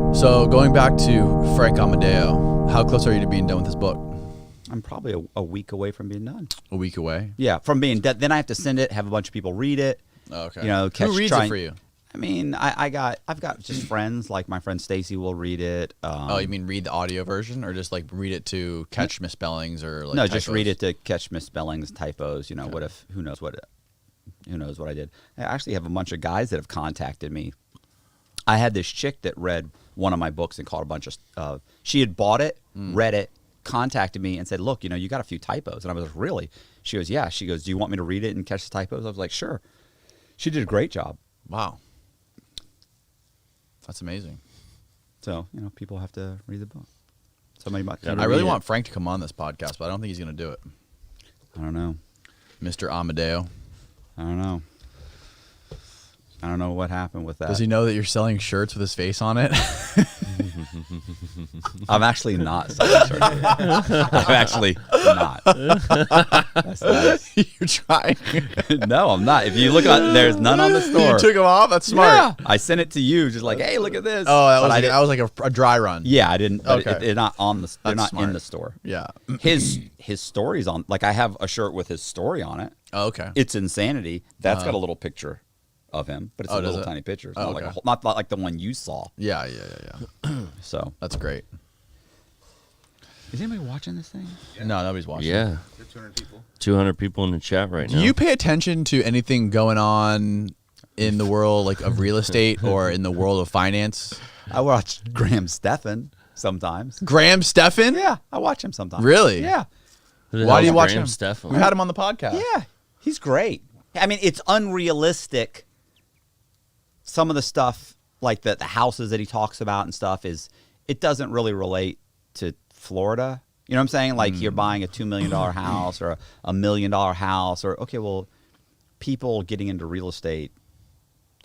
So going back to Frank Amadeo, how close are you to being done with this book? I'm probably a week away from being done. A week away? Yeah, from being done. Then I have to send it, have a bunch of people read it. Oh, okay. You know, who reads it for you? I mean, I've got just friends, like my friend Stacy will read it. Oh, you mean read the audio version, or just like read it to catch misspellings or like no, typos? just read it to catch misspellings, typos. You know, okay. Who knows what I did. I actually have a bunch of guys that have contacted me. I had this chick that read one of my books and called a bunch of. She had bought it, read it, contacted me and said, "Look, you know, you got a few typos." And I was like, "Really?" She goes, "Yeah." She goes, "Do you want me to read it and catch the typos?" I was like, "Sure." She did a great job. Wow. That's amazing. So, you know, people have to read the book. Somebody might. I really want Frank to come on this podcast, but I don't think he's going to do it. I don't know. Mr. Amadeo. I don't know. I don't know what happened with that. Does he know that you're selling shirts with his face on it? I'm actually not selling shirts. I'm actually not. That's nice. You're trying. No, I'm not. If you look at, there's none on the store. You took them off? That's smart. Yeah. I sent it to you, just like, hey, look at this. Oh, that was like a dry run. Yeah, I didn't. But Okay. they're not on the. They're That's not in smart. the store. Yeah. His story's on. Like I have a shirt with his story on it. Oh, okay. It's Insanity. That's got a little picture of him, but it's a little tiny picture. It's not like not like the one you saw. Yeah. So That's great. is anybody watching this thing? No, nobody's watching. Yeah. 200 people. 200 people in the chat right now. Do you pay attention to anything going on in the world like of real estate or in the world of finance? I watch Graham Stephan sometimes. Graham Stephan? Yeah, I watch him sometimes. Really? Yeah. Who the Why hell do you is watch Graham him? Stephan? We had him on the podcast. Yeah, he's great. I mean, it's unrealistic. Some of the stuff, like the houses that he talks about and stuff, it doesn't really relate to Florida. You know what I'm saying? Like you're buying a $2 million house or a $1 million house, or okay, well, people getting into real estate,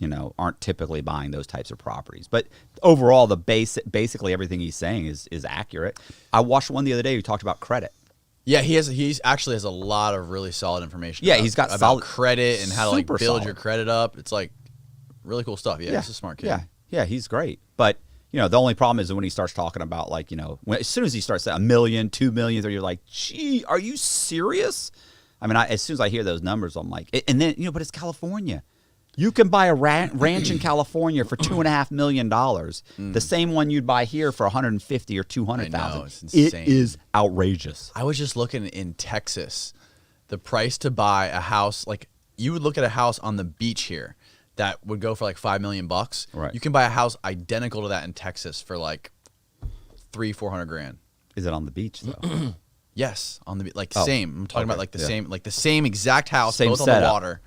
you know, aren't typically buying those types of properties. But overall, basically everything he's saying is accurate. I watched one the other day who talked about credit. Yeah, he's actually has a lot of really solid information. Yeah, he's got about solid credit and how to like super build solid. your credit up. It's like really cool stuff. Yeah, he's a smart kid. Yeah, he's great. But you know, the only problem is when he starts talking about like, you know, as soon as he starts saying $1 million, $2 million, or you're like, gee, are you serious? I mean, as soon as I hear those numbers, I'm like, and then you know, but it's California. You can buy a ranch in California for $2.5 million. The same one you'd buy here for $150,000 or $200,000. I know, it's insane. It is outrageous. I was just looking in Texas, the price to buy a house, like you would look at a house on the beach here that would go for like $5 million. Right. You can buy a house identical to that in Texas for like $300,000-$400,000 grand. Is it on the beach though? Yes, on the like same. I'm talking about like the same exact house, Same both on setup. the water,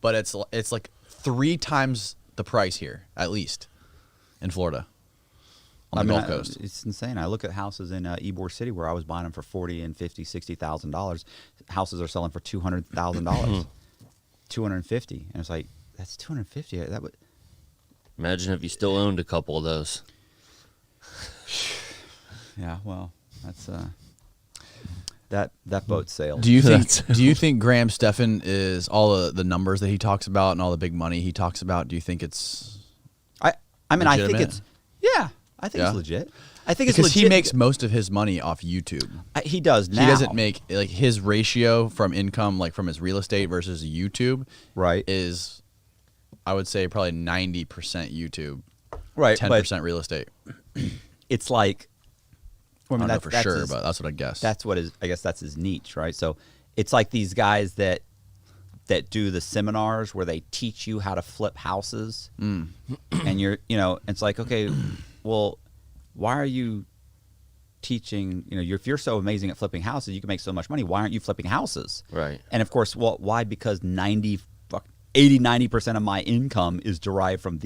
but it's like 3 times the price here at least in Florida on the Gulf Coast. It's insane. I look at houses in Ybor City where I was buying them for $40,000 and $50,000, $60,000. Houses are selling for $200,000, $250,000, and it's like that's $250,000. That would Imagine if you still owned a couple of those. yeah. Well, that's that boat sailed. Do you think Graham Stephan is all the numbers that he talks about and all the big money he talks about? Do you think it's I mean, I think legitimate? it's yeah. I think Yeah? it's legit. I think it's because legit. he makes most of his money off YouTube. He does now. He doesn't make like his ratio from income, like from his real estate versus YouTube, right. is I would say probably 90% YouTube, Right, 10% real estate. It's like I don't know for sure, but that's what I guess. That's what I guess that's his niche, right? So it's like these guys that do the seminars where they teach you how to flip houses, and it's like, okay, well, why are you teaching? You know, if you're so amazing at flipping houses, you can make so much money. Why aren't you flipping houses? Right. And of course, well, why? Because 80-90% of my income is derived from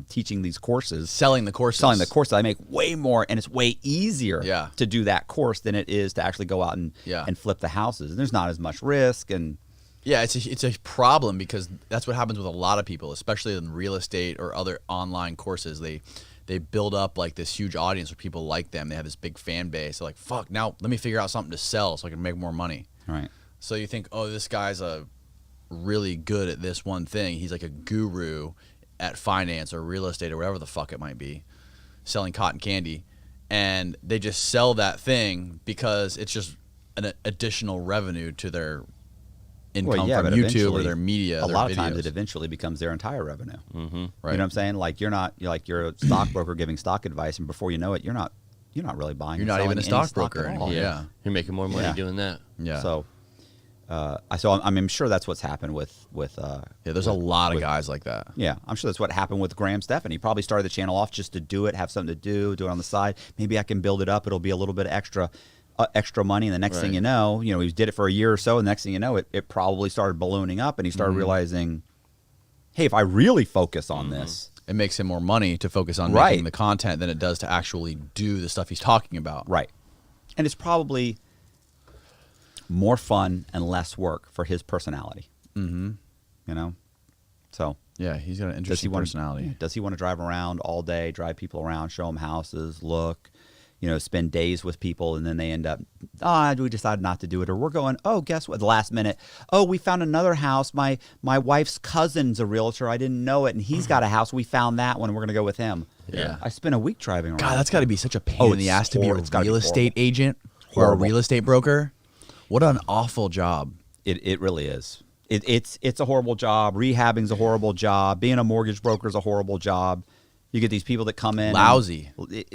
teaching these courses. selling the courses. I make way more, and it's way easier to do that course than it is to actually go out and flip the houses. And there's not as much risk. And yeah, it's a problem because that's what happens with a lot of people, especially in real estate or other online courses. They build up like this huge audience where people like them. They have this big fan base. They're like, fuck, now let me figure out something to sell so I can make more money. right. So you think, oh, this guy's really good at this one thing. He's like a guru at finance or real estate or whatever the fuck it might be. selling cotton candy, and they just sell that thing because it's just an additional revenue to their income from but YouTube or eventually, their media. A their lot videos. of times, it eventually becomes their entire revenue. Right. You know what I'm saying? Like you're a stockbroker giving stock advice, and before you know it, you're not really buying. You're and not selling even a any stock stockbroker at all. anymore. Yeah. You're making more money Yeah. doing that. Yeah. So, I'm sure that's what's happened with There's a lot of guys like that. Yeah, I'm sure that's what happened with Graham Stephan. He probably started the channel off just to do it, have something to do it on the side. Maybe I can build it up. It'll be a little bit extra money. And the next thing you know, he did it for a year or so. And the next thing you know, it probably started ballooning up. And he started realizing, hey, if I really focus on this. It makes him more money to focus on Right. making the content than it does to actually do the stuff he's talking about. Right. And it's probably more fun and less work for his personality. Mm-hmm. So. Yeah, he's got an interesting personality. Does he want to drive around all day, drive people around, show them houses, look, spend days with people, and then they end up, we decided not to do it. Or we're going, guess what? The last minute, we found another house. My wife's cousin's a realtor. I didn't know it, and he's got a house. We found that one. We're going to go with him. Yeah. I spent a week driving around. God, that's got to be such a pain in the ass to be a it's gotta be real estate horrible. agent or a Horrible. real estate broker. What an awful job. It really is. It's a horrible job. Rehabbing's a horrible job. Being a mortgage broker is a horrible job. You get these people that come in. Lousy.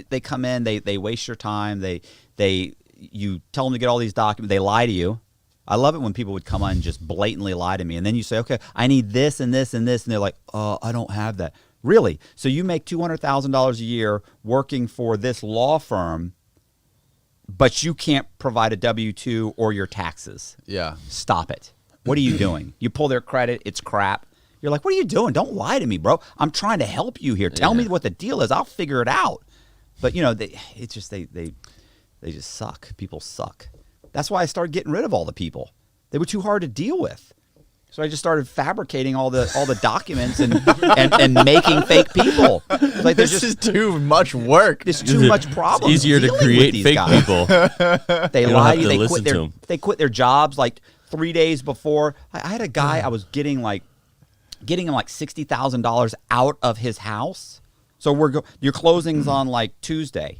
They come in. They waste your time. You tell them to get all these documents. They lie to you. I love it when people would come on and just blatantly lie to me. And then you say, okay, I need this and this and this. And they're like, I don't have that. Really? So you make $200,000 a year working for this law firm, but you can't provide a W-2 or your taxes. Yeah. Stop it. What are you doing? You pull their credit. It's crap. You're like, what are you doing? Don't lie to me, bro. I'm trying to help you here. Tell me what the deal is. I'll figure it out. But they just suck. People suck. That's why I started getting rid of all the people. They were too hard to deal with. So I just started fabricating all the documents and making fake people. Like This is too much work. There's too much problem. It's easier to dealing create with these fake guys. people. They don't lie have to you. to They listen quit to their 'em. they quit their jobs like 3 days before. I had a guy I was getting him like $60,000 out of his house. So your closing's on like Tuesday,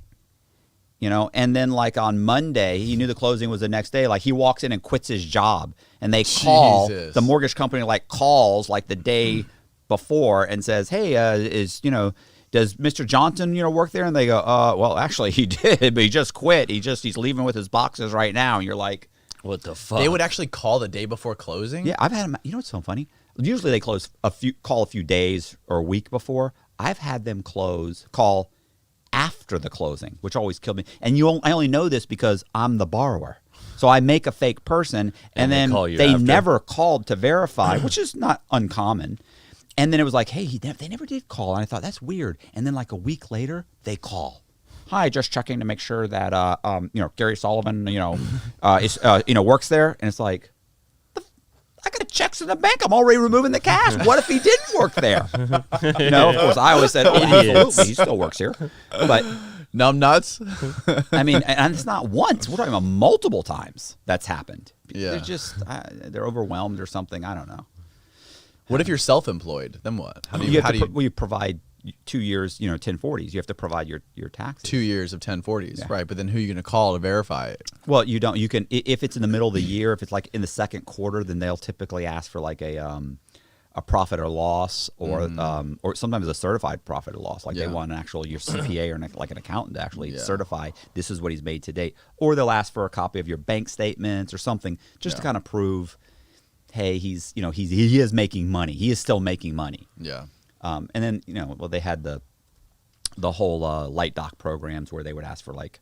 and then like on Monday he knew the closing was the next day. Like he walks in and quits his job, and they call Jesus. the mortgage company calls like the day before and says, hey, does Mr. Johnson, work there? And they go, well, actually he did, but he just quit. He's leaving with his boxes right now. And you're like, What the fuck? They would actually call the day before closing? yeah, I've had them. You know what's so funny? Usually they call a few days or a week before. I've had them call after the closing, which always killed me. And I only know this because I'm the borrower. So I make a fake person, and they then call you they after. never called to verify, which is not uncommon. And then it was like, hey, they never did call. And I thought, that's weird. And then like a week later, they call. Hi, just checking to make sure that Gary Sullivan, is works there. And it's like, I got checks in the bank. I'm already removing the cash. What if he didn't work there? Of course, I always said, absolutely, he still works here. But Numb nuts? I mean, and it's not once. We're talking about multiple times that's happened. Yeah. They're just they're overwhelmed or something. I don't know. What if you're self-employed? Then what? How do you, You how have do to you provide 2 years, 1040s. You have to provide your taxes. 2 years of 1040s, Yeah. right? But then who are you going to call to verify it? Well, you don't. You can if it's in the middle of the year. If it's like in the second quarter, then they'll typically ask for like a profit or loss, or sometimes a certified profit or loss. Like Yeah. they want an actual your CPA or like an accountant to actually Yeah. certify this is what he's made to date. Or they'll ask for a copy of your bank statements or something just to Yeah. kind of prove, hey, he is making money. He is still making money. Yeah. And then they had the whole light doc programs where they would ask for like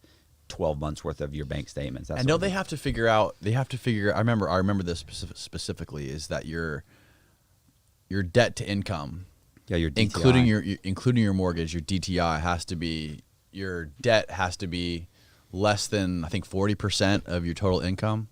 12 months worth of your bank statements. And don't they have to figure out? They have to figure. I remember this specifically is that your debt to income, your DTI. including your mortgage, your DTI your debt has to be less than I think 40% of your total income.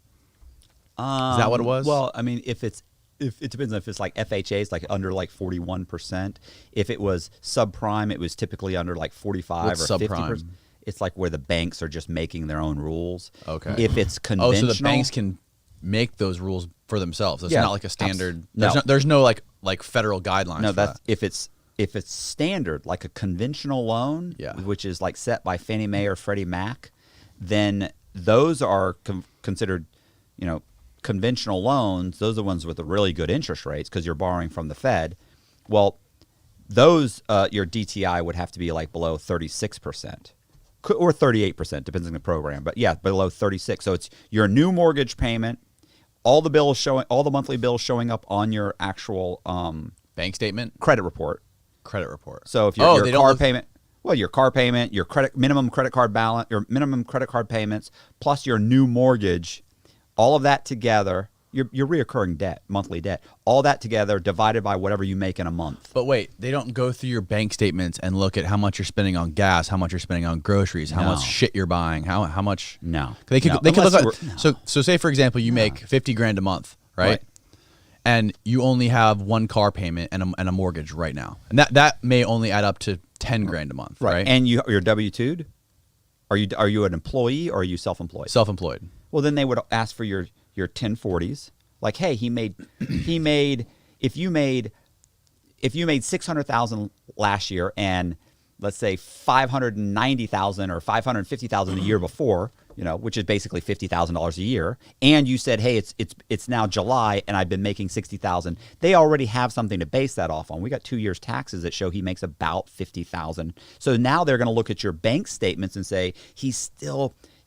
Is that what it was? Well, I mean, if it depends on if it's like FHA's like under like 41%. If it was subprime, it was typically under like 45 What's or 50%. subprime? It's like where the banks are just making their own rules. Okay. If it's conventional, so the banks can make those rules for themselves. It's Yeah, not like a standard. no. There's no like federal guidelines. no, for that's that. if it's if it's standard, like a conventional loan, Yeah. which is like set by Fannie Mae or Freddie Mac, then those are considered, conventional loans. Those are the ones with the really good interest rates because you're borrowing from the Fed. Well, those your DTI would have to be like below 36%. Or 38%, depends on the program. But yeah, below 36. So it's your new mortgage payment, all the monthly bills showing up on your actual Bank statement, credit report. credit report. So if they your don't car look- payment, your car payment, your minimum credit card balance, your minimum credit card payments, plus your new mortgage, all of that together, your reoccurring debt, monthly debt, all that together divided by whatever you make in a month. But wait, they don't go through your bank statements and look at how much you're spending on gas, how much you're spending on groceries, how No. much shit you're buying, how much. No. They could No. they could look Unless at, so say for example you make 50 grand a month, right? Right. And you only have one car payment and a mortgage right now, and that may only add up to 10 grand a month, right? And you're W-2'd? Are you an employee or are you self-employed? Self-employed. Well, then they would ask for your 1040s. Like, hey, if you made 600,000 last year and let's say 590,000 or 550,000 the year before, which is basically $50,000 a year, and you said, hey, it's now July and I've been making 60,000, they already have something to base that off on. We got 2 years taxes that show he makes about 50,000. So now they're going to look at your bank statements and say he's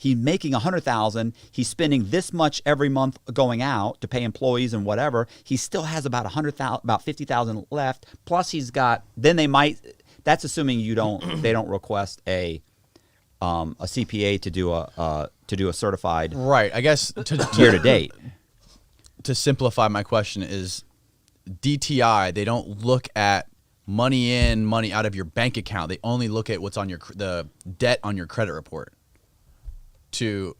making 100,000. He's spending this much every month going out to pay employees and whatever. He still has about 100,000, about 50,000 left. Plus, he's got. Then they might. That's assuming they don't request a CPA to do a certified Right. I guess year to date. to simplify my question is DTI, they don't look at money in, money out of your bank account. They only look at what's on the debt on your credit report to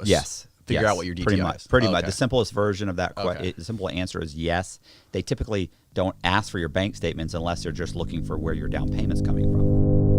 figure out what your DTI pretty is. much. Pretty much. Okay. The simplest version of that Okay. the simple answer is yes. They typically don't ask for your bank statements unless they're just looking for where your down payment's coming from.